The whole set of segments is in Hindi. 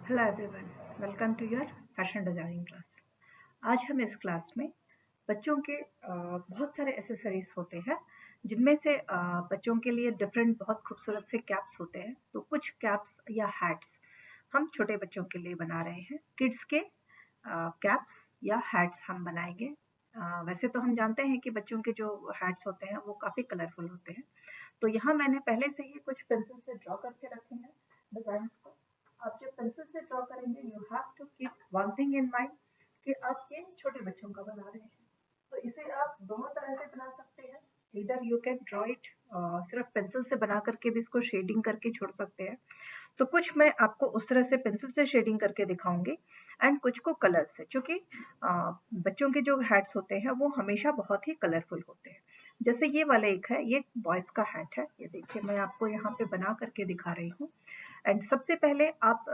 Hello everyone, welcome to your fashion designing class. आज हम इस क्लास में बच्चों के बहुत सारे एसेसरीज होते हैं जिनमें से बच्चों के लिए डिफरेंट बहुत खूबसूरत से कैप्स होते हैं। तो कुछ कैप्स या हैट्स हम छोटे बच्चों के लिए बना रहे हैं। किड्स के कैप्स या हैट्स हम बनाएंगे। वैसे तो हम जानते हैं कि बच्चों के जो हैट्स होते हैं वो काफ़ी कलरफुल होते हैं। तो यहाँ मैंने पहले से ही कुछ पेंसिल से ड्रॉ करके रखे हैं डिजाइन को। आप जब पेंसिल से ड्रॉ करेंगे you have to keep one thing in mind कि आप ये छोटे बच्चों का बना रहे हैं। तो इसे आप दोनों तरह से बना सकते हैं। इधर यू कैन ड्रॉ इट सिर्फ पेंसिल से बना करके भी इसको शेडिंग करके छोड़ सकते हैं। तो कुछ मैं आपको उस तरह से पेंसिल से शेडिंग करके दिखाऊंगी एंड कुछ को कलर से, क्योंकि बच्चों के जो हैट्स होते हैं वो हमेशा बहुत ही कलरफुल होते हैं। जैसे ये वाला एक है, ये बॉयज का हैट है। ये देखिए मैं आपको यहाँ पे बना करके दिखा रही हूँ। एंड सबसे पहले आप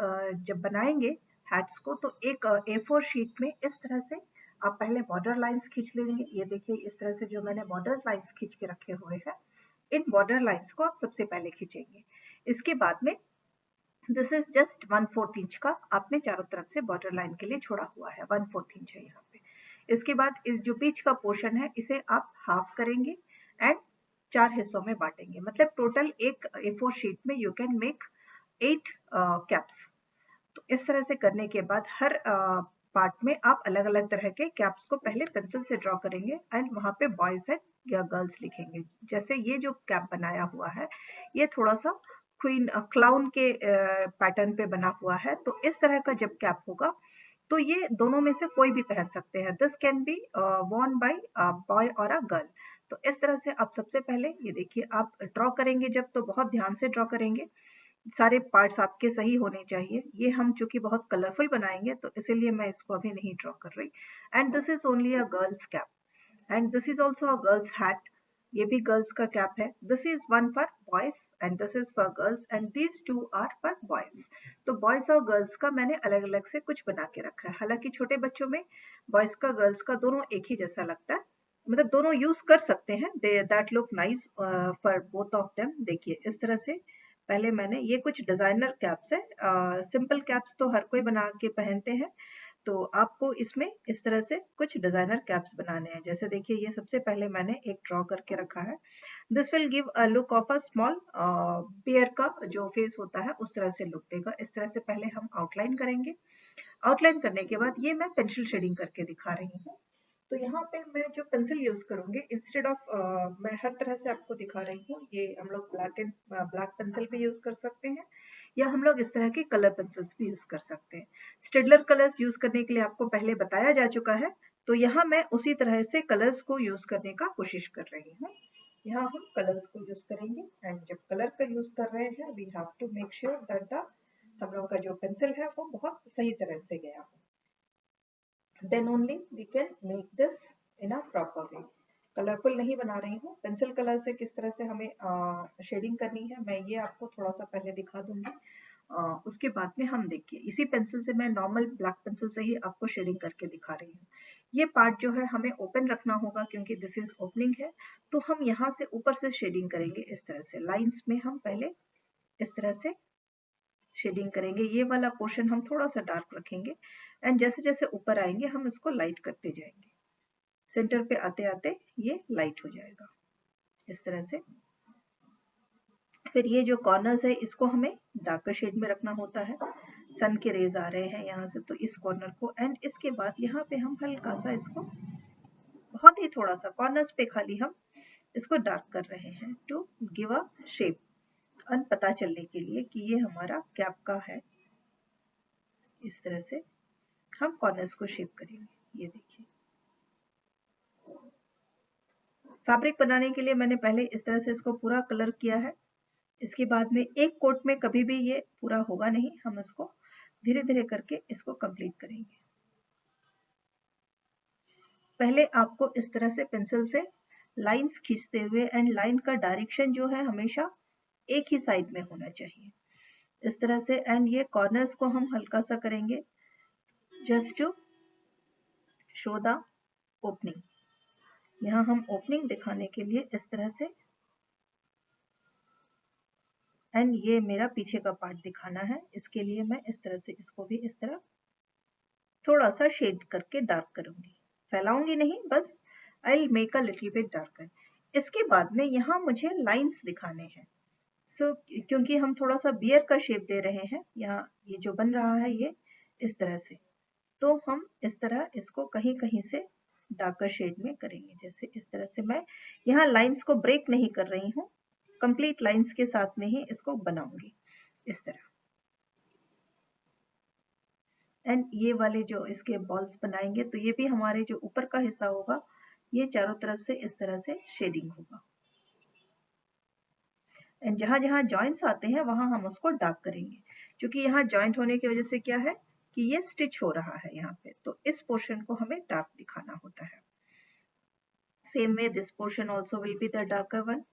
जब बनाएंगे हैट्स को तो एक A4 शीट में इस तरह से आप पहले बॉर्डर लाइंस खींच लेंगे। ये देखिए इस तरह से जो मैंने बॉर्डर लाइंस खींच के रखे हुए हैं, इन बॉर्डर लाइंस को आप सबसे पहले खींचेंगे। इसके बाद में दिस इज जस्ट 1/4 इंच का आपने चारों तरफ से बॉर्डर लाइन के लिए छोड़ा हुआ है, 1/4 इंच है यहाँ पे। इसके बाद इस जो बीच का पोर्शन है इसे आप हाफ करेंगे एंड 4 हिस्सों में बांटेंगे। मतलब टोटल एक A4 शीट में यू कैन मेक 8 कैप्स। तो इस तरह से करने के बाद हर पार्ट में आप अलग अलग तरह के कैप्स को पहले पेंसिल से ड्रॉ करेंगे एंड वहां पे बॉयज है या गर्ल्स लिखेंगे। जैसे ये जो कैप बनाया हुआ है ये थोड़ा सा क्वीन क्लाउन के पैटर्न पे बना हुआ है। तो इस तरह का जब कैप होगा तो ये दोनों में से कोई भी पहन सकते हैं। This can be worn by a boy और अ गर्ल। तो इस तरह से आप सबसे पहले ये देखिए, आप ड्रॉ करेंगे जब तो बहुत ध्यान से ड्रॉ करेंगे, सारे पार्ट्स आपके सही होने चाहिए। ये हम चूंकि बहुत कलरफुल बनाएंगे तो इसीलिए मैं इसको अभी नहीं ड्रॉ कर रही। And this is only a girls cap and this is also a girls hat. ये भी गर्ल्स का कैप है। This is one for boys and this is for girls and these two are for boys. तो बॉयज और गर्ल्स का मैंने अलग अलग से कुछ बना के रखा है। हालांकि छोटे बच्चों में बॉयज का गर्ल्स का दोनों एक ही जैसा लगता है, मतलब दोनों यूज कर सकते हैं। That look nice for both of them. देखिए इस तरह से पहले मैंने ये कुछ डिजाइनर कैप्स है। सिंपल कैप्स तो हर कोई बना के पहनते हैं, तो आपको इसमें इस तरह से कुछ डिजाइनर कैप्स बनाने हैं। जैसे देखिए ये सबसे पहले मैंने एक ड्रॉ करके रखा है। This will give a look of a small pair का जो फेस होता है उस तरह से लुक देगा। इस तरह से पहले हम आउटलाइन करेंगे। आउटलाइन करने के बाद ये मैं पेंसिल शेडिंग करके दिखा रही हूँ। तो यहाँ पे मैं जो पेंसिल यूज करूंगी इंस्टेड ऑफ मैं हर तरह से आपको दिखा रही हूँ। ये हम लोग ब्लैक पेंसिल भी यूज कर सकते हैं या हम लोग इस तरह के कलर पेंसिल्स भी यूज कर सकते हैं। स्टेडलर कलर्स यूज करने के लिए आपको पहले बताया जा चुका है, तो यहाँ मैं उसी तरह से कलर्स को यूज करने का कोशिश कर रही हूँ। यहाँ हम कलर्स को यूज करेंगे एंड जब कलर का यूज कर रहे हैं we have to make sure that the हम लोग का जो पेंसिल है वो बहुत सही तरह से गया हो। then only we can make this in a proper way। Colourful नहीं बना रही हूँ। पेंसिल कलर से किस तरह से हमें शेडिंग करनी है मैं ये आपको थोड़ा सा पहले दिखा दूंगी। उसके बाद में हम देखिए इसी पेंसिल से मैं नॉर्मल ब्लैक पेंसिल से ही आपको शेडिंग करके दिखा रही हूँ। ये पार्ट जो है हमें ओपन रखना होगा क्योंकि दिस इज ओपनिंग है। तो हम यहाँ से ऊपर से शेडिंग करेंगे इस तरह से। लाइंस में हम पहले इस तरह से शेडिंग करेंगे। ये वाला पोर्शन हम थोड़ा सा डार्क रखेंगे एंड जैसे जैसे ऊपर आएंगे हम इसको लाइट करते जाएंगे। सेंटर पे आते आते ये लाइट हो जाएगा इस तरह से। फिर ये जो कॉर्नर्स है इसको हमें डार्कर शेड में रखना होता है। सन के रेज आ रहे हैं यहाँ से तो इस कॉर्नर को, एंड इसके बाद यहाँ पे हम हल्का सा इसको बहुत ही थोड़ा सा कॉर्नर्स पे खाली हम इसको डार्क कर रहे हैं टू गिव अ शेप और पता चलने के लिए कि ये हमारा कैप का है। इस तरह से हम कॉर्नर्स को शेप करेंगे। ये देखिए फैब्रिक बनाने के लिए मैंने पहले इस तरह से इसको पूरा कलर किया है। इसके बाद में एक कोट में कभी भी ये पूरा होगा नहीं, हम इसको धीरे धीरे करके इसको कंप्लीट करेंगे। पहले आपको इस तरह से पेंसिल से लाइंस खींचते हुए, एंड लाइन का डायरेक्शन जो है हमेशा एक ही साइड में होना चाहिए इस तरह से। एंड ये कॉर्नर्स को हम हल्का सा करेंगे just to show the opening. यहाँ हम ओपनिंग दिखाने के लिए इस तरह से एंड ये मेरा पीछे का पार्ट दिखाना है, इसके लिए मैं इस तरह से इसको भी इस तरह थोड़ा सा शेड करके डार्क करूंगी, फैलाऊंगी नहीं, बस I make a little bit darker. इसके बाद में यहाँ मुझे लाइंस दिखाने हैं। क्योंकि हम थोड़ा सा बियर का शेप दे रहे हैं, यहाँ ये जो बन रहा है ये इस तरह से, तो हम इस तरह इसको कहीं कहीं से डार्कर शेड में करेंगे। जैसे इस तरह से मैं यहाँ लाइंस को ब्रेक नहीं कर रही हूँ, कंप्लीट लाइंस के साथ में ही इसको बनाऊंगी इस तरह। एंड ये वाले जो इसके बॉल्स बनाएंगे तो ये भी हमारे जो ऊपर का हिस्सा होगा ये चारों तरफ से इस तरह से शेडिंग होगा। एंड जहां जहां जॉइंट्स आते हैं वहां हम उसको डार्क करेंगे, क्योंकि यहाँ जॉइंट होने की वजह से क्या है कि ये स्टिच हो रहा है यहाँ पे, तो इस पोर्शन को हमें डार्क दिखाना होता है। Same way this portion also will be the darker one,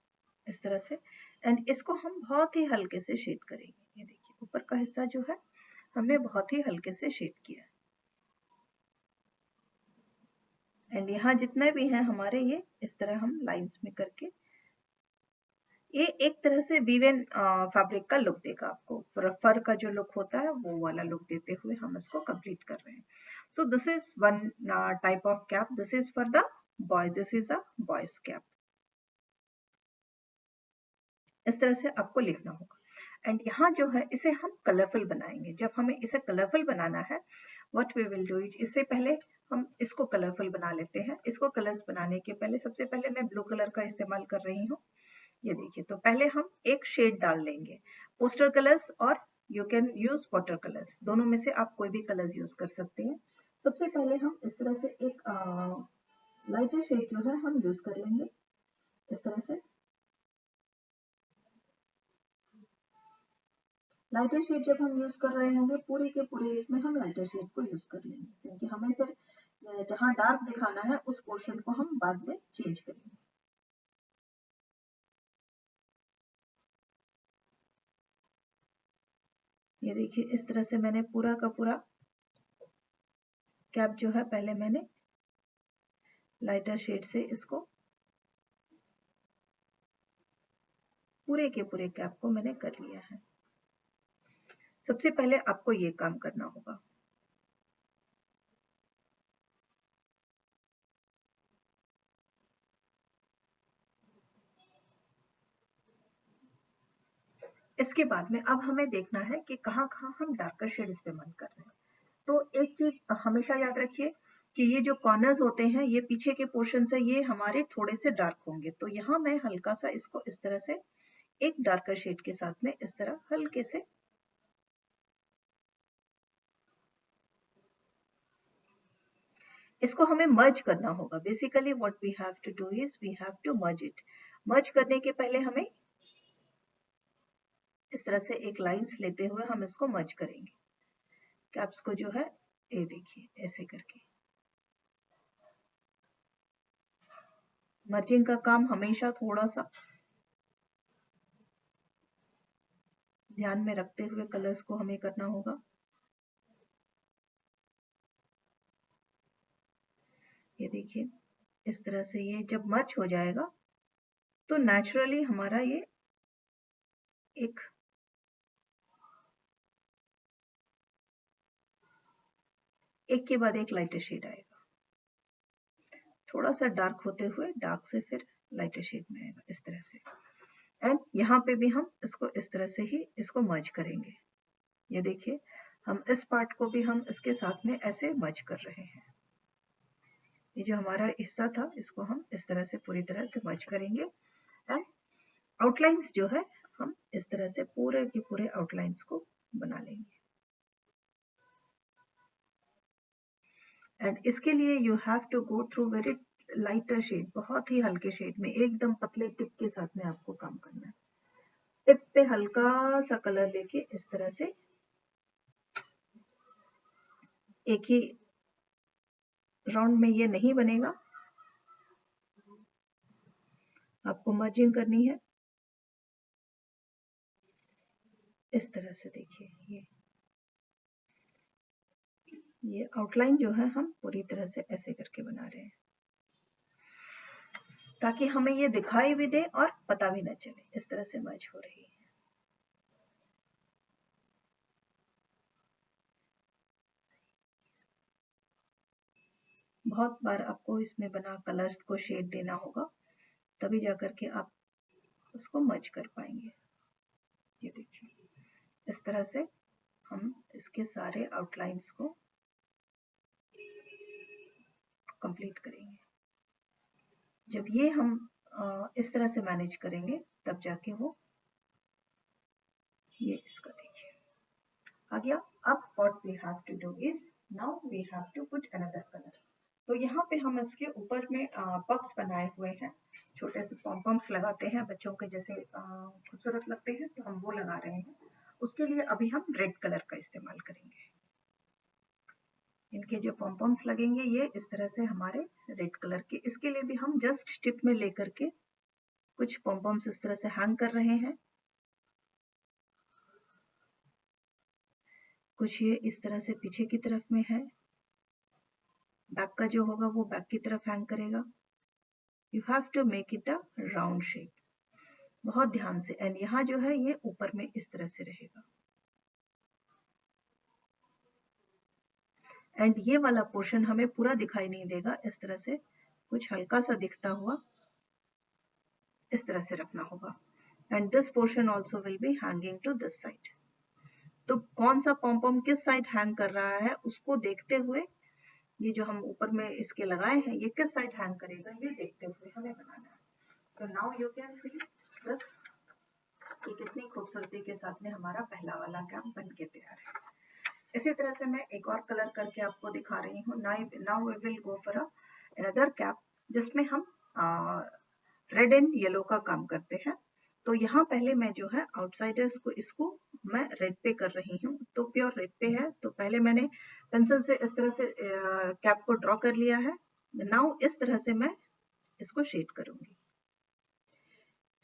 इस तरह से। एंड इसको हम बहुत ही हल्के से शेड करेंगे। ये देखिए ऊपर का हिस्सा जो है हमने बहुत ही हल्के से शेड किया। एंड यहाँ जितने भी हैं हमारे ये इस तरह हम लाइंस में करके, ये एक तरह से वीवन फैब्रिक का लुक देगा आपको, फर का जो लुक होता है वो वाला लुक देते हुए हम इसको कंप्लीट कर रहे हैं। So this is one type of cap, this is for the boy, this is a boys cap. इस तरह से आपको लिखना होगा। एंड यहाँ जो है इसे हम कलरफुल बनाएंगे। जब हमें इसे कलरफुल बनाना है, what we will do is, इससे पहले हम इसको कलरफुल बना लेते हैं। इसको कलर्स बनाने के पहले सबसे पहले मैं ब्लू कलर का इस्तेमाल कर रही हूँ। ये देखिए, तो पहले हम एक शेड डाल लेंगे, पोस्टर कलर्स और you can use water colours, दोनों में से आप कोई भी कलर्स यूज कर सकते हैं। सबसे पहले हम इस तरह से एक लाइटर शेड जो है हम यूज कर लेंगे इस तरह से। लाइटर शेड जब हम यूज कर रहे होंगे पूरे के पूरे इसमें हम लाइटर शेड को यूज कर लेंगे, क्योंकि हमें फिर जहां डार्क दिखाना है उस पोर्शन को हम बाद में चेंज करेंगे। ये देखिए इस तरह से मैंने पूरा का पूरा कैप जो है पहले मैंने लाइटर शेड से इसको पूरे के पूरे कैप को मैंने कर लिया है। सबसे पहले आपको ये काम करना होगा। इसके बाद में अब हमें देखना है कि कहाँ कहाँ हम डार्कर शेड इस्तेमाल कर रहे हैं। तो एक चीज हमेशा याद रखिए कि ये जो कॉर्नर्स होते हैं ये पीछे के पोर्शन से ये हमारे थोड़े से डार्क होंगे, तो यहाँ मैं हल्का सा इसको इस तरह से एक डार्कर शेड के साथ में इस तरह हल्के से इसको हमें मर्ज करना होगा। Basically what we have to do is we have to merge it. Merge करने के पहले हमें इस तरह से एक लाइंस लेते हुए हम इसको मर्ज करेंगे कैप्स को जो है, ये देखिए ऐसे करके। मर्जिंग का काम हमेशा थोड़ा सा ध्यान में रखते हुए कलर्स को हमें करना होगा। ये देखिए इस तरह से ये जब मर्ज हो जाएगा तो नेचुरली हमारा ये एक के बाद एक लाइटर शेड आएगा, थोड़ा सा डार्क होते हुए डार्क से फिर लाइटर शेड में आएगा इस तरह से। एंड यहाँ पे भी हम इसको इस तरह से ही इसको मर्ज करेंगे। ये देखिए हम इस पार्ट को भी हम इसके साथ में ऐसे मर्ज कर रहे हैं। ये जो हमारा हिस्सा था इसको हम इस तरह से पूरी तरह से मर्ज करेंगे। एंड आउटलाइंस जो है हम इस तरह से पूरे के पूरे आउटलाइंस को बना लेंगे। एंड इसके लिए you have to go through very lighter shade, बहुत ही हल्के शेड में, एकदम पतले टिप के साथ में आपको काम करना है। टिप पे हल्का सा कलर लेके इस तरह से एक ही राउंड में ये नहीं बनेगा, आपको मर्जिंग करनी है इस तरह से। देखिए ये आउटलाइन जो है हम पूरी तरह से ऐसे करके बना रहे हैं ताकि हमें ये दिखाई भी दे और पता भी न चले इस तरह से मर्ज हो रही है। बहुत बार आपको इसमें बना कलर्स को शेड देना होगा, तभी जाकर के आप उसको मर्ज कर पाएंगे। ये देखिए, इस तरह से हम इसके सारे आउटलाइंस को कंप्लीट करेंगे। जब ये हम इस तरह से मैनेज करेंगे, तब जाके वो ये इसका देखिए आ गया। अब what we have to do is, now we have to put another colour. तो यहाँ पे हम इसके ऊपर में पफ्स बनाए हुए हैं, छोटे से पॉम्पम्स लगाते हैं बच्चों के जैसे खूबसूरत लगते हैं, तो हम वो लगा रहे हैं। उसके लिए अभी हम रेड कलर का इस्तेमाल करेंगे। इनके जो पॉम्पम्स लगेंगे ये इस तरह से हमारे रेड कलर के, इसके लिए भी हम जस्ट टिप में लेकर के कुछ पॉम्पम्स इस तरह से हैंग कर रहे हैं। कुछ ये इस तरह से पीछे की तरफ में है, बैक का जो होगा वो बैक की तरफ हैंग करेगा। You have to make it a round shape, बहुत ध्यान से। एंड यहाँ जो है ये ऊपर में इस तरह से रहेगा। एंड ये वाला पोर्शन हमें पूरा दिखाई नहीं देगा, इस तरह से कुछ हल्का सा दिखता हुआ इस तरह से रखना होगा। And this portion also will be hanging to this side. तो कौन सा पॉम्पम किस साइड हैंग कर रहा है उसको देखते हुए, ये जो हम ऊपर में इसके लगाए हैं ये किस साइड हैंग करेगा ये देखते हुए हमें बनाना है। तो now you can see this, ये कितनी खूबसूरती के साथ में हमारा पहला वाला कैप बन के तैयार है। इसी तरह से मैं एक और कलर करके आपको दिखा रही हूँ। Now we will go for another cap जिसमें हम रेड एंड येलो का काम करते हैं। तो यहाँ पहले मैं जो है आउटसाइडर्स को इसको मैं रेड पे कर रही हूँ, तो प्योर रेड पे है। तो पहले मैंने पेंसिल से इस तरह से कैप को ड्रॉ कर लिया है। नाउ इस तरह से मैं इसको शेड करूंगी।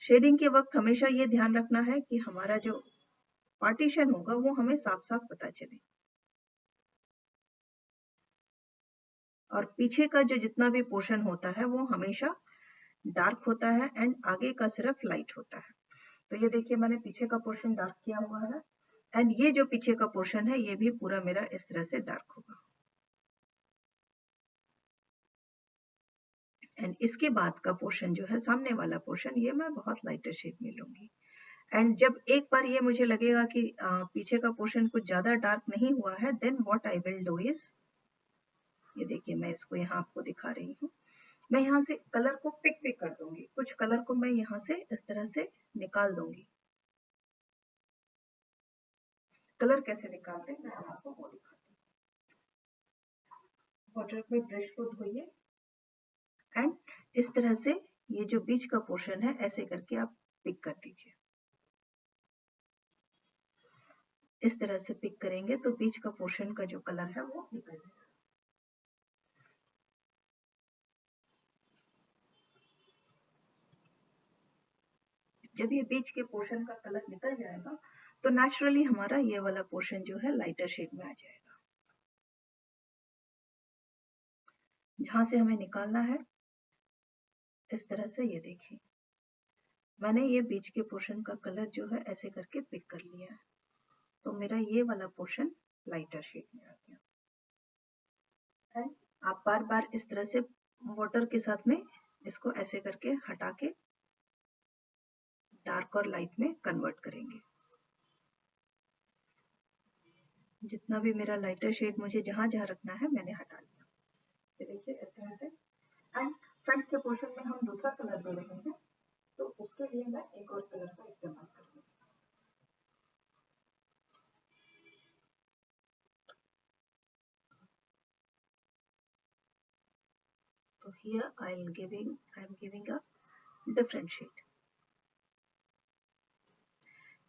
शेडिंग के वक्त हमेशा ये ध्यान रखना है कि हमारा जो पार्टीशन होगा वो हमें साफ साफ पता चले, और पीछे का जो जितना भी पोर्शन होता है वो हमेशा डार्क होता है एंड आगे का सिर्फ लाइट होता है। तो ये देखिए मैंने पीछे का पोर्शन डार्क किया हुआ है, एंड ये जो पीछे का पोर्शन है ये भी पूरा मेरा इस तरह से डार्क होगा। एंड इसके बाद का पोर्शन जो है सामने वाला पोर्शन, ये मैं बहुत लाइटर शेड में लूंगी। एंड जब एक बार ये मुझे लगेगा कि पीछे का पोर्शन कुछ ज्यादा डार्क नहीं हुआ है, then what I will do is, ये देखिए मैं इसको यहाँ आपको दिखा रही हूँ। मैं यहाँ से कलर को पिक कर दूंगी, कुछ कलर को मैं यहाँ से इस तरह से निकाल दूंगी। कलर कैसे निकालते हैं मैं आपको वो दिखाती हूँ। वाटर में ब्रश को धोइए एंड इस तरह से ये जो बीच का पोर्शन है ऐसे करके आप पिक कर दीजिए। इस तरह से पिक करेंगे तो बीच का पोर्शन का जो कलर है वो निकल जाएगा। जब ये बीच के पोर्शन का कलर निकल जाएगा तो नेचुरली हमारा ये वाला पोर्शन जो है लाइटर शेड में आ जाएगा। जहां से हमें निकालना है इस तरह से, ये देखिए मैंने ये बीच के पोर्शन का कलर जो है ऐसे करके पिक कर लिया है, तो मेरा ये वाला पोर्शन लाइटर शेड में आ गया। एंड आप बार बार इस तरह से वाटर के साथ में इसको ऐसे करके हटा के डार्क और लाइट में कन्वर्ट करेंगे। जितना भी मेरा लाइटर शेड मुझे जहां जहां रखना है मैंने हटा लिया। ये देखिए इस तरह से। एंड फ्रंट के पोर्शन में हम दूसरा कलर दे रहे हैं, तो उसके लिए मैं एक और कलर का इस्तेमाल करूंगी। तो here I am giving a different shade।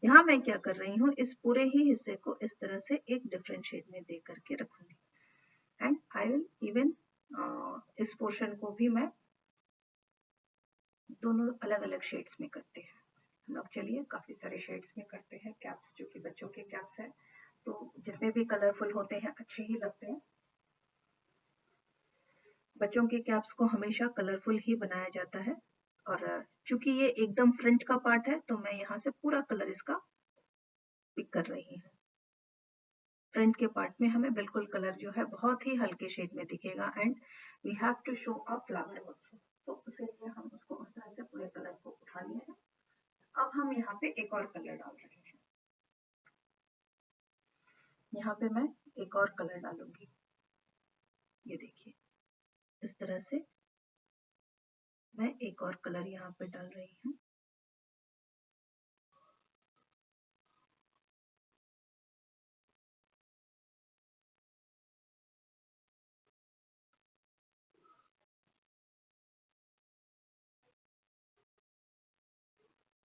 यहाँ मैं क्या कर रही हूँ, इस पूरे ही हिस्से को इस तरह से एक डिफरेंट शेड में दे करके रखूंगी। एंड आई विल इवन इस पोर्शन को भी मैं दोनों अलग अलग शेड्स में करते हैं हम लोग। चलिए काफी सारे शेड्स में करते हैं कैप्स, जो कि बच्चों के कैप्स हैं, तो जितने भी कलरफुल होते हैं अच्छे ही लगते हैं। बच्चों के कैप्स को हमेशा कलरफुल ही बनाया जाता है, और चूंकि ये एकदम फ्रंट का पार्ट है तो मैं यहाँ से पूरा कलर इसका पिक कर रही हूँ। फ्रंट के पार्ट में हमें बिल्कुल कलर जो है बहुत ही हल्के शेड में दिखेगा and we have to show a flower also. तो उसी लिए हम उसको उस तरह से पूरे कलर को उठा लिए हैं। अब हम यहाँ पे एक और कलर डाल रहे हैं। यहाँ पे मैं एक और कलर डालूंगी। ये देखिए इस तरह से मैं एक और कलर यहाँ पे डाल रही हूँ।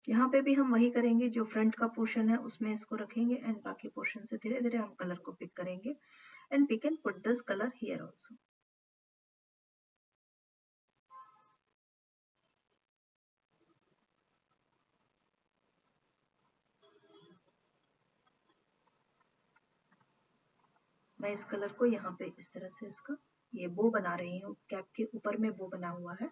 यहाँ पे भी हम वही करेंगे, जो फ्रंट का पोर्शन है उसमें इसको रखेंगे एंड बाकी पोर्शन से धीरे धीरे हम कलर को पिक करेंगे and we can put this colour here also. मैं इस कलर को यहाँ पे इस तरह से इसका ये बो बना रही हूँ, कैप के ऊपर में बो बना हुआ है।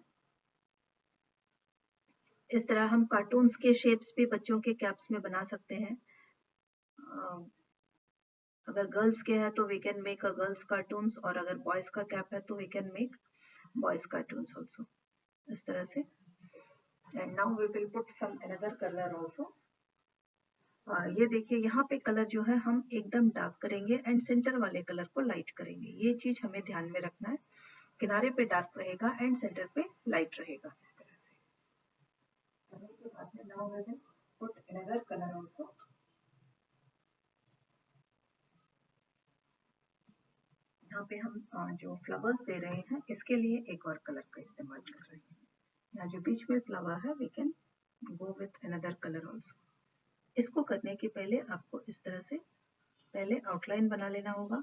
इस तरह हम कार्टून्स के शेप्स भी बच्चों के कैप्स में बना सकते हैं। अगर गर्ल्स के हैं तो we can make a girls cartoons, और अगर बॉयज का कैप है तो we can make boys cartoons also, इस तरह से। And now we will put some another colour also. ये देखिए यहाँ पे कलर जो है हम एकदम डार्क करेंगे एंड सेंटर वाले कलर को लाइट करेंगे। ये चीज हमें ध्यान में रखना है, किनारे पे डार्क रहेगा एंड सेंटर पे लाइट रहेगा, इस तरह से। करने के बाद में now we will put another colour also. यहाँ पे हम जो फ्लावर्स दे रहे हैं इसके लिए एक और कलर का इस्तेमाल कर रहे हैं। यहाँ जो बीच में फ्लावर है we can go with another colour also. इसको करने के पहले आपको इस तरह से पहले आउटलाइन बना लेना होगा।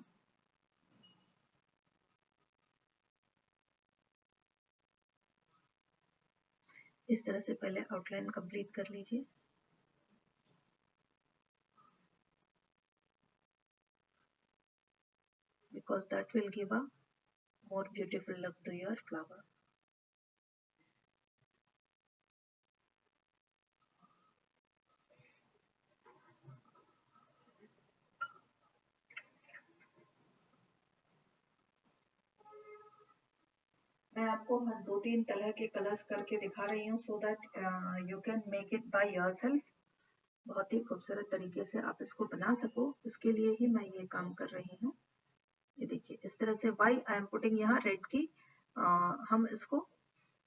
इस तरह से पहले आउटलाइन कंप्लीट कर लीजिए। Because that will give a more beautiful look to your flower. मैं आपको 2-3 तरह के कलर्स करके दिखा रही हूँ so that you can make it by yourself. बहुत ही खूबसूरत तरीके से आप इसको बना सको, इसके लिए ही मैं ये काम कर रही हूँ। ये देखिए इस तरह से वाई आई एम पुटिंग यहाँ रेड की हम इसको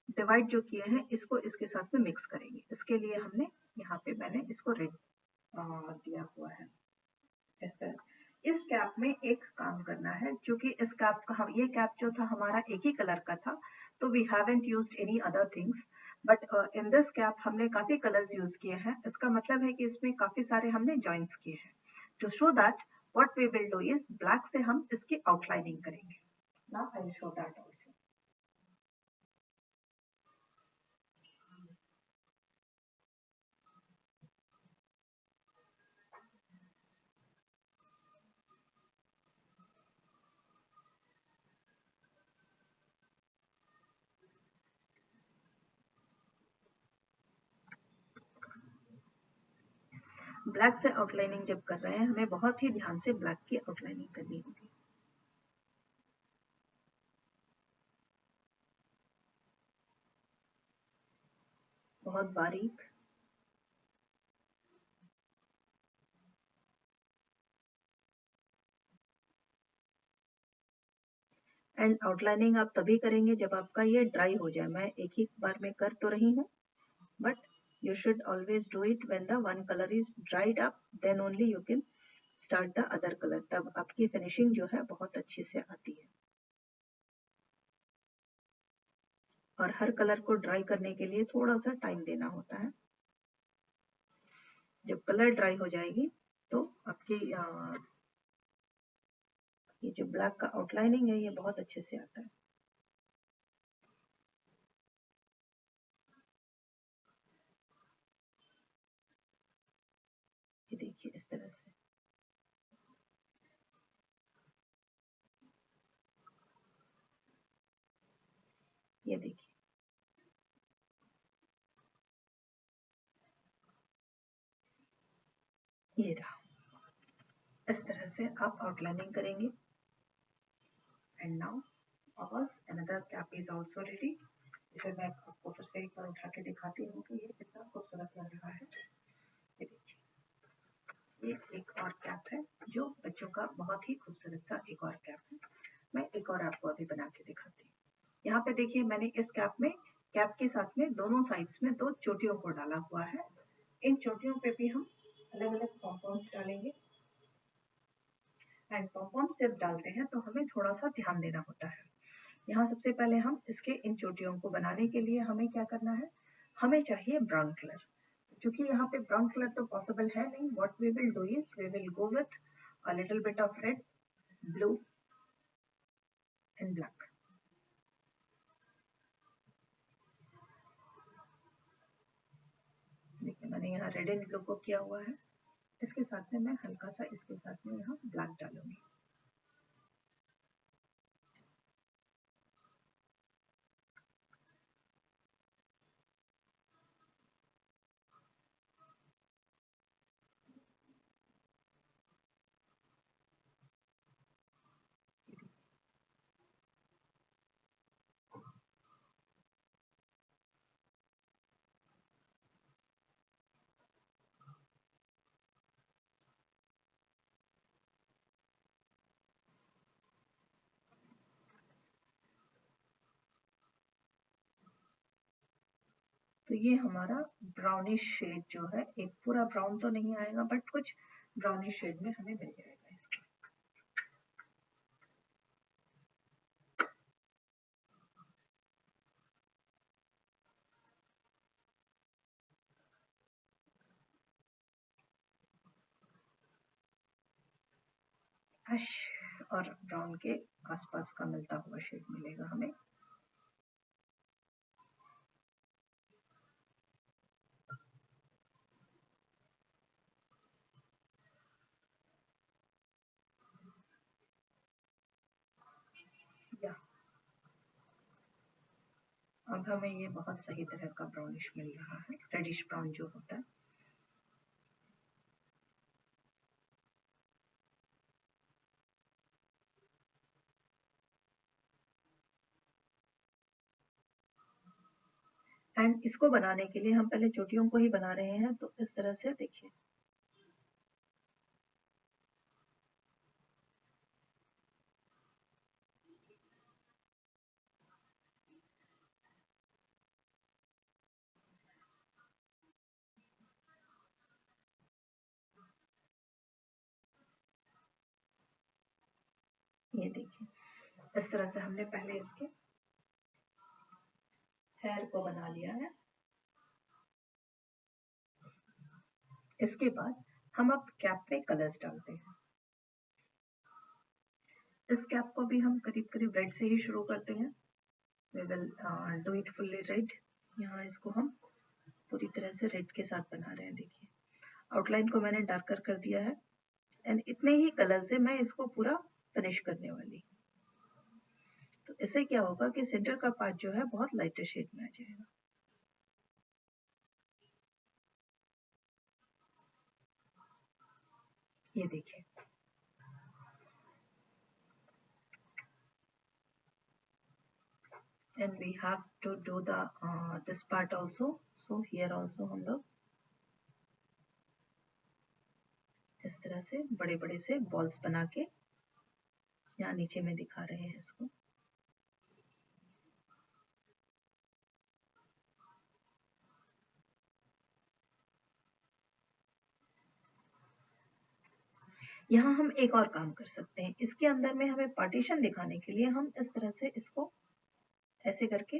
डिवाइड जो किए हैं इसको इसके साथ में मिक्स करेंगे। इसके लिए हमने यहाँ पे मैंने इसको रेड दिया हुआ है। इस तरह इस कैप में एक काम करना है, क्योंकि इस कैप का ये कैप जो था हमारा एक ही कलर का था, तो we haven't used any other things, but in this cap हमने काफी कलर्स यूज किए हैं। इसका मतलब है कि इसमें काफी सारे हमने जॉइंट्स किए हैं। To show that what we will do is black से हम इसकी आउटलाइनिंग करेंगे। Now I will show that also. Black से आउटलाइनिंग जब कर रहे हैं हमें बहुत ही ध्यान से ब्लैक की आउटलाइनिंग करनी होगी। बहुत बारीक। एंड आउटलाइनिंग आप तभी करेंगे जब आपका ये ड्राई हो जाए। मैं एक ही बार में कर तो रही हूँ, but you should always do it when the one color is dried up, then only you can start the other color। तब आपकी फिनिशिंग जो है बहुत अच्छे से आती है। और हर कलर को ड्राई करने के लिए थोड़ा सा टाइम देना होता है। जब कलर ड्राई हो जाएगी तो आपकी ये जो ब्लैक का आउटलाइनिंग है ये बहुत अच्छे से आता है। ये देखिए इस तरह से। ये देखिए ये रहा इस तरह से आप आउटलाइनिंग करेंगे। And now our another cap is also ready. इसे मैं आपको फिर से एक बार उठा के दिखाती हूँ कि ये कितना खूबसूरत लग रहा है। ये देखिए, ये एक और कैप है जो बच्चों का बहुत ही खूबसूरत सा एक और कैप है। मैं एक और आपको अभी बना के दिखाती हूँ। यहाँ पे देखिए, मैंने इस कैप के साथ में दोनों साइड्स में 2 चोटियों को डाला हुआ है। इन चोटियों पे भी हम अलग अलग पॉम्पॉम्स डालेंगे। एंड पॉम्पॉम्स जब डालते हैं तो हमें थोड़ा सा ध्यान देना होता है। यहाँ सबसे पहले हम इसके इन चोटियों को बनाने के लिए हमें क्या करना है, हमें चाहिए ब्राउन कलर। क्योंकि यहाँ पे ब्राउन कलर तो पॉसिबल है नहीं, what we will do is we will go with a little bit of red, blue and black. देखिए, मैंने यहाँ रेड एंड ब्लू को किया हुआ है। इसके साथ में मैं हल्का सा इसके साथ में यहाँ ब्लैक डालूंगी। तो ये हमारा ब्राउनिश शेड जो है, एक पूरा ब्राउन तो नहीं आएगा बट कुछ ब्राउनिश शेड में हमें मिल जाएगा इसका। ऐश और ब्राउन के आसपास का मिलता हुआ शेड मिलेगा हमें। या अब हमें ये बहुत सही तरह का ब्राउनिश मिल रहा है, रेडिश ब्राउन जो होता है। एंड इसको बनाने के लिए हम पहले चोटियों को ही बना रहे हैं, तो इस तरह से देखिए। ये देखिए, इस तरह से हमने पहले इसके हेयर को बना लिया है। इसके बाद हम अब कैप पे कलर्स डालते हैं। इस कैप को भी हम करीब करीब रेड से ही शुरू करते हैं। We will do it fully red. यहाँ इसको हम पूरी तरह से रेड के साथ बना रहे हैं। देखिए, आउटलाइन को मैंने डार्कर कर दिया है एंड इतने ही कलर से मैं इसको पूरा फिनिश करने वाली। तो इससे क्या होगा कि सेंटर का पार्ट जो है बहुत लाइटर शेड में आ जाएगा। ये देखिए, and we have to do the this part also. So here also हम लोग इस तरह से बड़े बड़े से बॉल्स बना के यहाँ नीचे में दिखा रहे हैं इसको। यहाँ हम एक और काम कर सकते हैं, इसके अंदर में हमें पार्टीशन दिखाने के लिए हम इस तरह से इसको ऐसे करके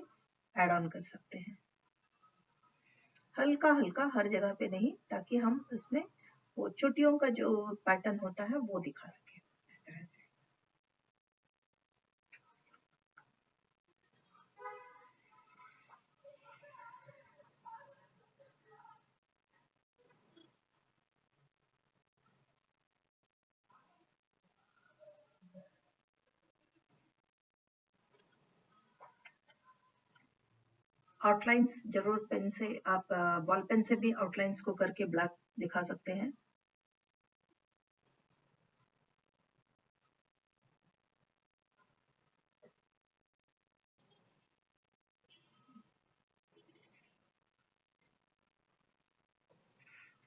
ऐड ऑन कर सकते हैं, हल्का हल्का, हर जगह पे नहीं, ताकि हम इसमें वो चोटियों का जो पैटर्न होता है वो दिखा सके इस तरह से। आउटलाइंस जरूर पेन से आप बॉल पेन से भी आउटलाइंस को करके ब्लैक दिखा सकते हैं।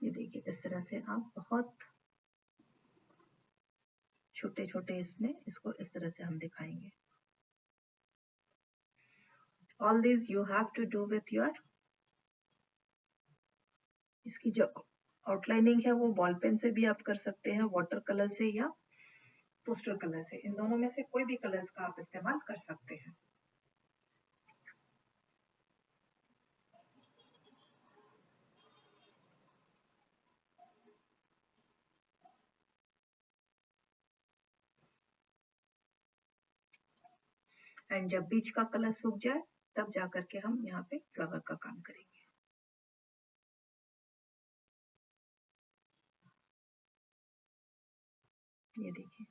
ये देखिए इस तरह से आप बहुत छोटे छोटे इसमें इसको इस तरह से हम दिखाएंगे। All this you have to do with your, इसकी जो आउटलाइनिंग है वो बॉल पेन से भी आप कर सकते हैं, वाटर कलर से या पोस्टर कलर से, इन दोनों में से कोई भी कलर्स का आप इस्तेमाल कर सकते हैं। एंड जब बीच का कलर सूख जाए तब जाकर के हम यहाँ पे फ्लावर का काम करेंगे। ये देखिए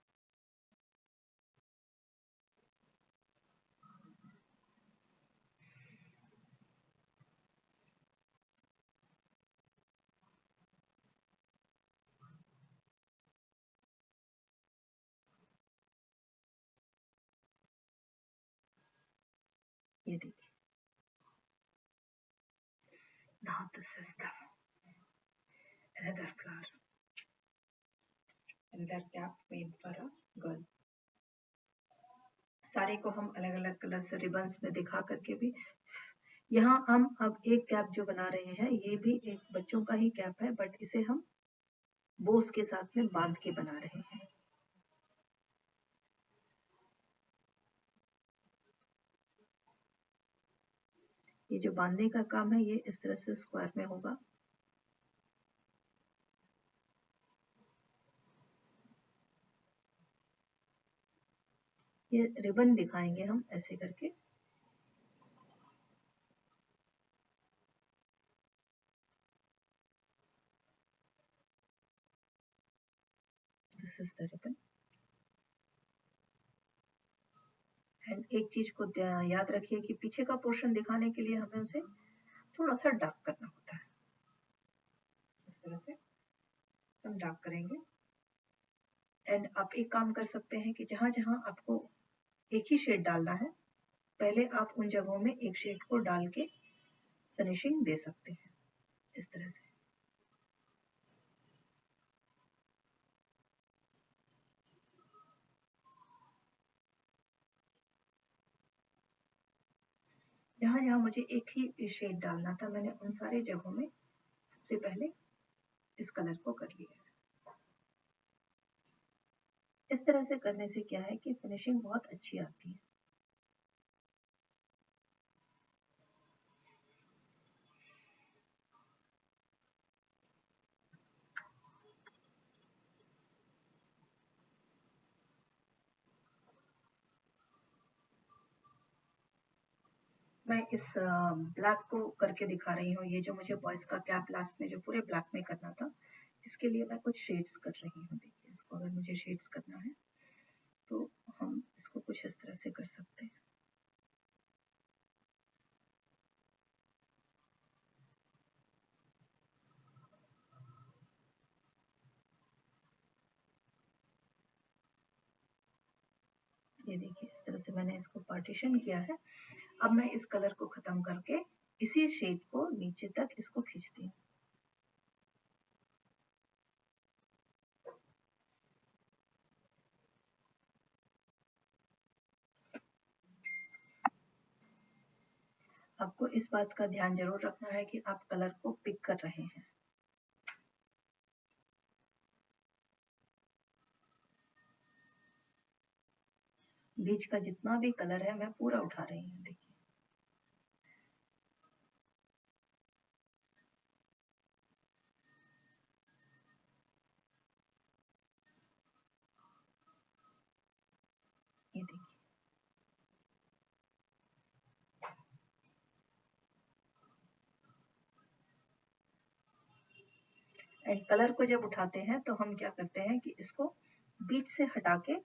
ये देखिए now this is the another flower, another cap made for a girl। सारे को हम अलग अलग कलर से रिबन्स में दिखा करके भी, यहाँ हम अब एक कैप जो बना रहे हैं ये भी एक बच्चों का ही कैप है, बट इसे हम बोस के साथ में बांध के बना रहे हैं। ये जो बांधने का काम है ये इस तरह से स्क्वायर में होगा। ये रिबन दिखाएंगे हम ऐसे करके। This is the ribbon. And एक चीज को याद रखिए कि पीछे का पोर्शन दिखाने के लिए हमें उसे थोड़ा सा डार्क करना होता है। इस तरह से हम डार्क करेंगे। एंड आप एक काम कर सकते हैं कि जहां जहां आपको एक ही शेड डालना है पहले आप उन जगहों में एक शेड को डाल के फिनिशिंग दे सकते हैं इस तरह से। जहां जहां मुझे एक ही शेड डालना था मैंने उन सारे जगहों में सबसे पहले इस कलर को कर लिया। इस तरह से करने से क्या है कि फिनिशिंग बहुत अच्छी आती है। मैं इस ब्लैक को करके दिखा रही हूँ। ये जो मुझे बॉयज का कैप लास्ट में जो पूरे ब्लैक में करना था इसके लिए मैं कुछ शेड्स कर रही हूँ। देखिए इसको अगर मुझे शेड्स करना है तो हम इसको कुछ इस तरह से कर सकते हैं। ये देखिए इस तरह से मैंने इसको पार्टीशन किया है। अब मैं इस कलर को खत्म करके इसी शेड को नीचे तक इसको खींचती हूँ। आपको इस बात का ध्यान जरूर रखना है कि आप कलर को पिक कर रहे हैं। बीच का जितना भी कलर है मैं पूरा उठा रही हूँ। देखिए ये देखिए एंड कलर को जब उठाते हैं तो हम क्या करते हैं कि इसको बीच से हटा के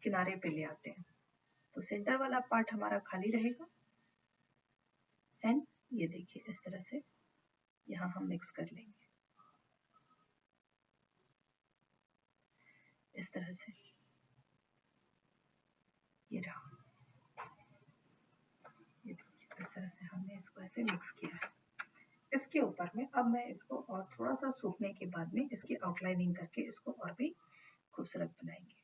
किनारे पे ले आते हैं तो सेंटर वाला पार्ट हमारा खाली रहेगा। एंड ये देखिए इस तरह से यहाँ हम मिक्स कर लेंगे इस तरह से। ये रहा, ये देखिए इस तरह से हमने इसको ऐसे मिक्स किया है। इसके ऊपर में अब मैं इसको और थोड़ा सा सूखने के बाद में इसकी आउटलाइनिंग करके इसको और भी खूबसूरत बनाएंगे।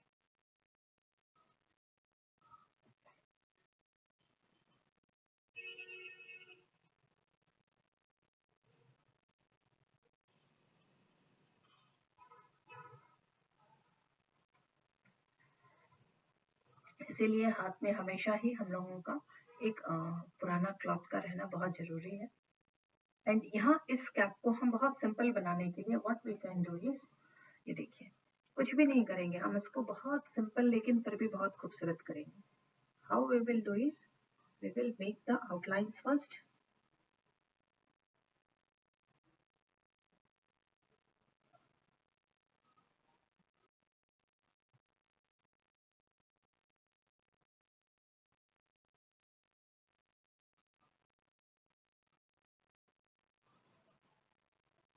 इसीलिए हाथ में हमेशा ही हम लोगों का एक पुराना क्लॉथ का रहना बहुत जरूरी है। एंड यहाँ इस कैप को हम बहुत सिंपल बनाने के लिए what we can do is, ये देखिए कुछ भी नहीं करेंगे हम, इसको बहुत सिंपल लेकिन फिर भी बहुत खूबसूरत करेंगे। How we will do is, we will make the outlines first.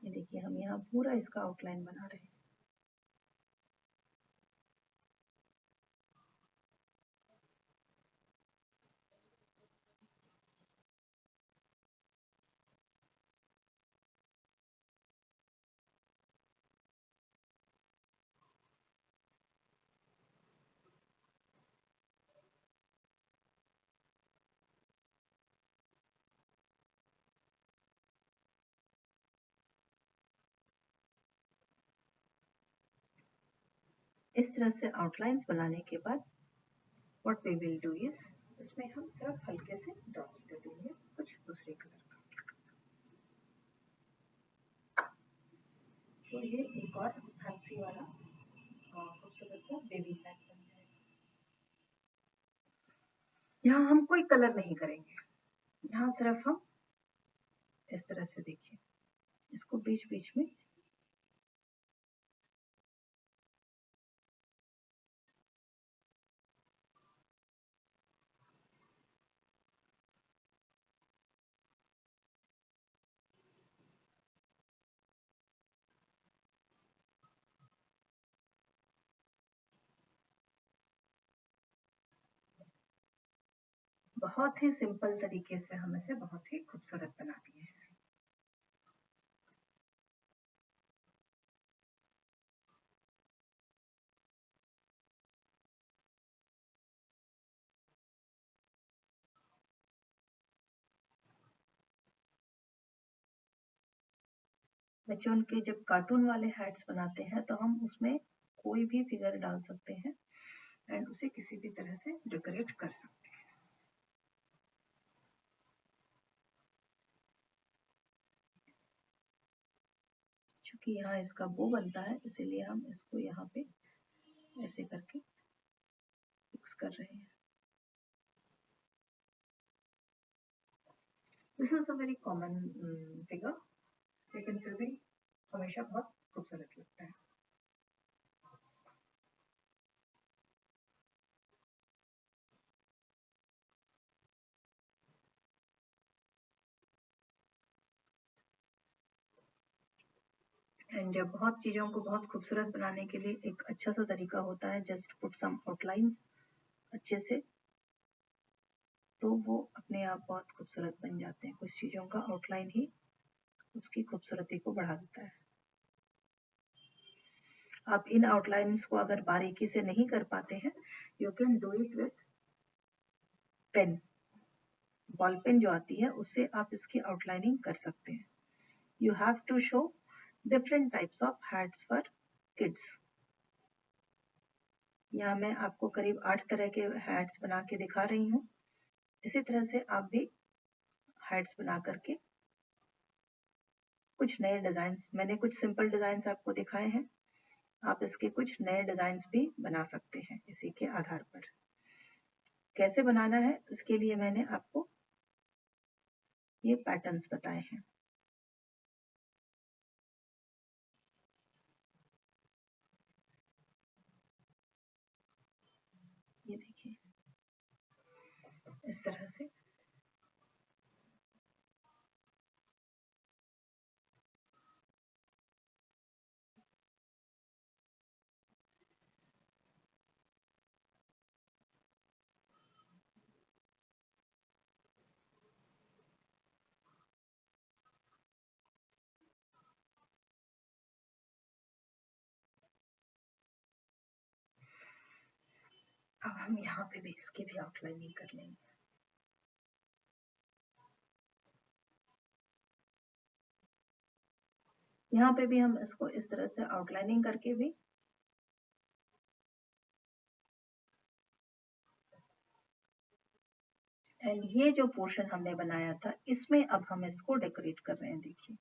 ये देखिए हम यहाँ पूरा इसका आउटलाइन बना रहे हैं। इस तरह से आउटलाइंस बनाने के बाद what we will do is, इसमें हम सिर्फ हल्के से डॉट्स दे देंगे कुछ दूसरे कलर का। तो ये एक और फैंसी वाला खूबसूरत सा बेबी बैग बन जाएगा। यहाँ हम कोई कलर नहीं करेंगे, यहाँ सिर्फ हम इस तरह से देखिए इसको बीच बीच में बहुत ही सिंपल तरीके से हम इसे बहुत ही खूबसूरत बना दिए हैं। बच्चों के जब कार्टून वाले हैट्स बनाते हैं तो हम उसमें कोई भी फिगर डाल सकते हैं एंड उसे किसी भी तरह से डेकोरेट कर सकते हैं। क्योंकि यहाँ इसका बो बनता है इसीलिए हम इसको यहाँ पे ऐसे करके फिक्स कर रहे हैं। This is a very common figure, लेकिन फिर भी हमेशा बहुत खूबसूरत लगता है। एंड जब बहुत चीज़ों को बहुत खूबसूरत बनाने के लिए एक अच्छा सा तरीका होता है जस्ट पुट सम आउटलाइंस अच्छे से, तो वो अपने आप बहुत खूबसूरत बन जाते हैं। कुछ चीज़ों का आउटलाइन ही उसकी खूबसूरती को बढ़ा देता है। आप इन आउटलाइंस को अगर बारीकी से नहीं कर पाते हैं, you can do it with pen, ball pen जो आती है उससे आप इसकी आउटलाइनिंग कर सकते हैं। You have to show different types of hats for kids. यहाँ मैं आपको करीब 8 तरह के हैट्स बना के दिखा रही हूँ। इसी तरह से आप भी हैट्स बना करके कुछ नए डिजाइन्स, मैंने कुछ सिंपल डिजाइन्स आपको दिखाए हैं, आप इसके कुछ नए डिजाइन्स भी बना सकते हैं इसी के आधार पर। कैसे बनाना है इसके लिए मैंने आपको ये पैटर्न्स बताए हैं। ये देखिए इस तरह से अब हम यहाँ पे भी इसकी भी आउटलाइनिंग कर लेंगे। यहाँ पे भी हम इसको इस तरह से आउटलाइनिंग करके भी एंड ये जो पोर्शन हमने बनाया था इसमें अब हम इसको डेकोरेट कर रहे हैं। देखिए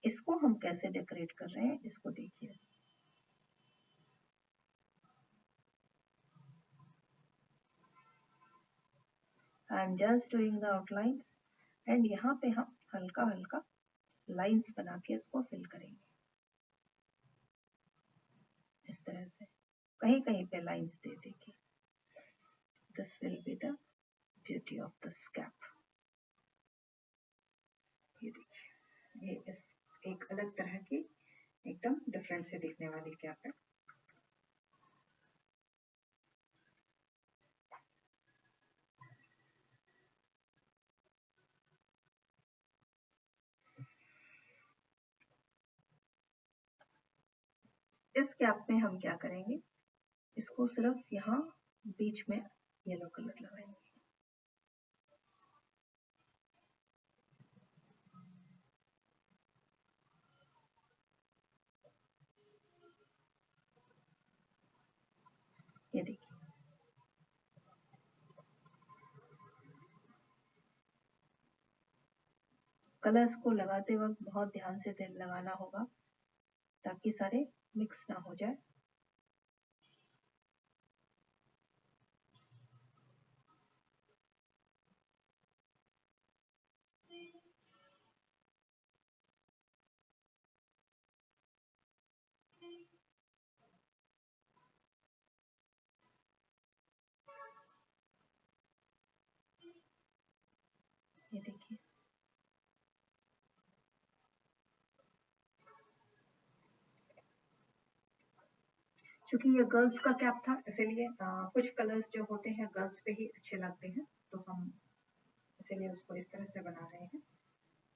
इसको हम कैसे डेकोरेट कर रहे हैं, इसको देखिए। I am just doing the outline and यहाँ पे हम हल्का हल्का लाइंस बना के इसको फिल करेंगे इस तरह से, कहीं कहीं पे लाइंस दे देंगे। This will be the beauty of the scape. ये देखिए, ये इस एक अलग तरह की एकदम डिफरेंट से दिखने वाली कैप है। इस कैप में हम क्या करेंगे, इसको सिर्फ यहाँ बीच में येलो कलर लगाएंगे। ये देखिए कलर्स को लगाते वक्त बहुत ध्यान से तेल लगाना होगा ताकि सारे मिक्स ना हो जाए। ये देखिए चूंकि ये गर्ल्स का कैप था इसीलिए कुछ कलर्स जो होते हैं गर्ल्स पे ही अच्छे लगते हैं, तो हम इसीलिए उसको इस तरह से बना रहे हैं।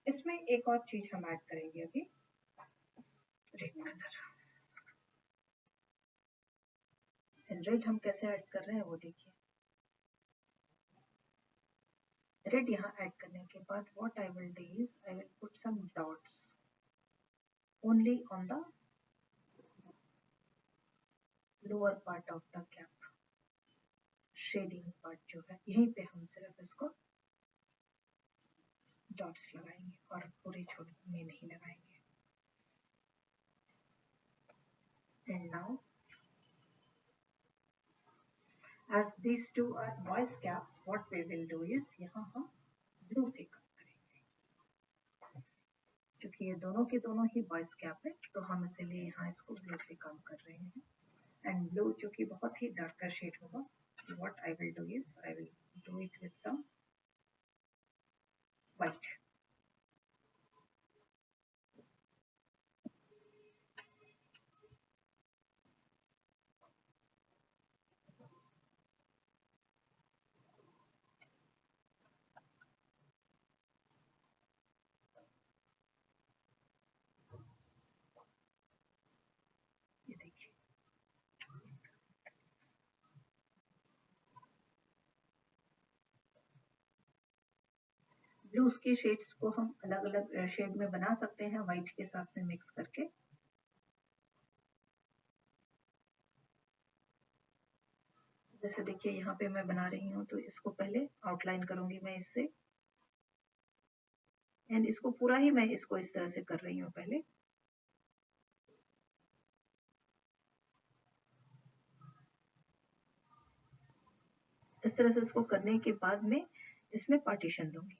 इसमें एक और चीज हम ऐड करेंगे अभी, रेड कलर। रेड हम कैसे ऐड कर रहे हैं वो देखिए। रेड यहाँ ऐड करने के बाद what I will do is I will put some dots only on the lower part of the cap. Shading part जो है यहीं पे हम सिर्फ इसको डॉट्स लगाएंगे और पूरे छोटे में नहीं लगाएंगे। And now as these two are boys caps, what we will do is यहाँ हम ब्लू से कम करेंगे। क्योंकि ये दोनों के दोनों ही बॉयज कैप है तो हम इसीलिए यहाँ इसको ब्लू से कम कर रहे हैं। एंड ब्लू जो कि बहुत ही डार्कर शेड होगा, what I will do is I will do it with some white। ये देखिए ब्लूज के शेड्स को हम अलग अलग शेड में बना सकते हैं व्हाइट के साथ में मिक्स करके। जैसे देखिए यहाँ पे मैं बना रही हूँ तो इसको पहले आउटलाइन करूंगी मैं इससे, एंड इसको पूरा ही मैं इसको इस तरह से कर रही हूँ पहले। इस तरह से इसको करने के बाद में इसमें पार्टीशन दूंगी।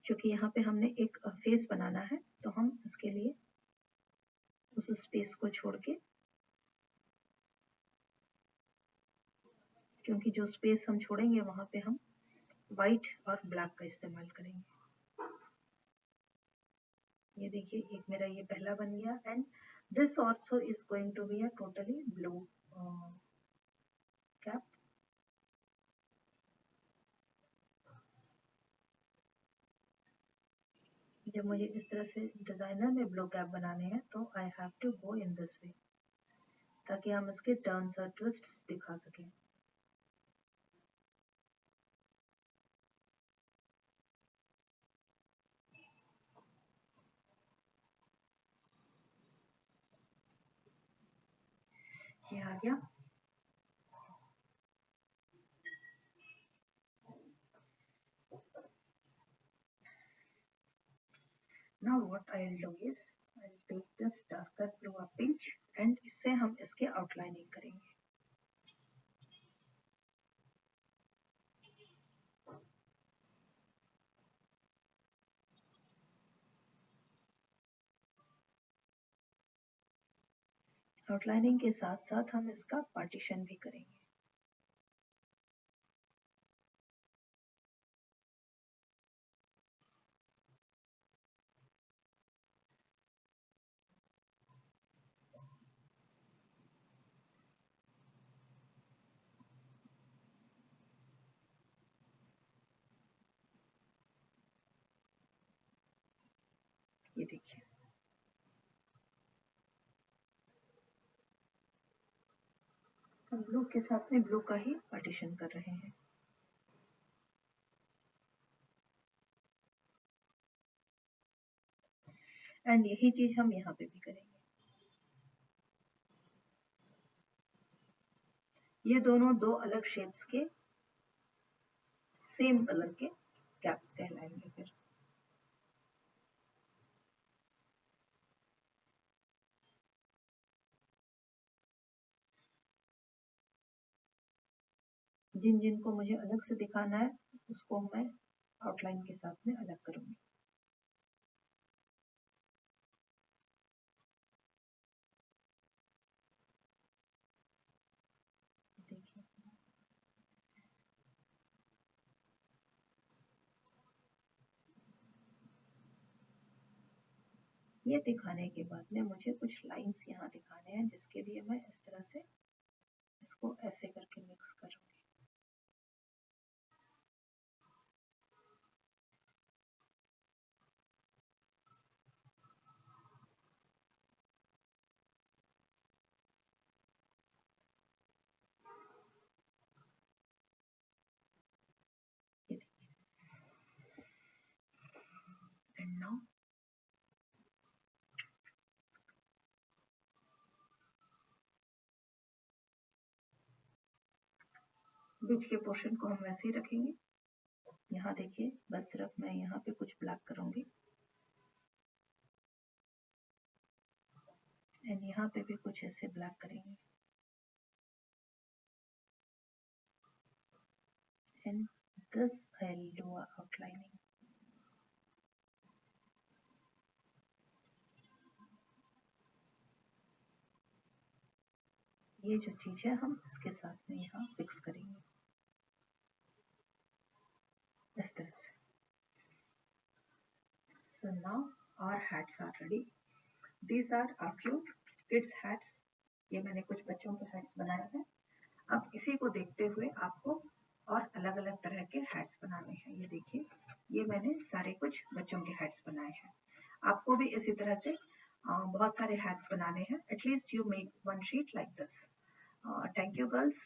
क्योंकि यहाँ पे हमने एक फेस बनाना है तो हम इसके लिए उस स्पेस को छोड़ के, क्योंकि जो स्पेस हम छोड़ेंगे वहां पे हम व्हाइट और ब्लैक का इस्तेमाल करेंगे। ये देखिए एक मेरा ये पहला बन गया and this also is going to be a totally blue cap. जब मुझे इस तरह से डिजाइनर में ब्लो कैप बनाने हैं तो I have to go in this way, ताकि हम इसके टर्न्स और ट्विस्ट्स दिखा सकें। ये आ गया। Now what I'll do is I'll take this darker blue or pinch and इससे हम इसके आउटलाइनिंग करेंगे। आउटलाइनिंग के साथ साथ हम इसका पार्टीशन भी करेंगे। ये देखिए, हम ब्लू के साथ में ब्लू का ही पार्टीशन कर रहे हैं। एंड यही चीज हम यहाँ पे भी करेंगे। ये दोनों दो अलग शेप्स के सेम कलर के कैप्स कहलाएंगे फिर। जिन जिन को मुझे अलग से दिखाना है उसको मैं आउटलाइन के साथ में अलग करूंगी। देखिए, ये दिखाने के बाद में मुझे कुछ लाइंस यहाँ दिखाने हैं, जिसके लिए मैं इस तरह से इसको ऐसे करके मिक्स करूंगी। एंड नाउ बीच के पोर्शन को हम वैसे ही रखेंगे। यहाँ देखिए, बस सिर्फ मैं यहाँ पे कुछ ब्लैक करूंगी एंड यहाँ पे भी कुछ ऐसे ब्लैक करेंगे and this I'll do outlining। ये जो चीज है हम इसके साथ में यहाँ फिक्स करेंगे इस तरह से। So now our hats are ready. These are our cute kids hats. ये मैंने कुछ बच्चों के hats बनाए हैं। अब इसी को देखते हुए आपको और अलग अलग तरह के hats बनाने हैं। ये देखिए, ये मैंने सारे कुछ बच्चों के hats बनाए हैं। आपको भी इसी तरह से बहुत सारे hats बनाने हैं। At least you make one sheet like this. Thank you girls.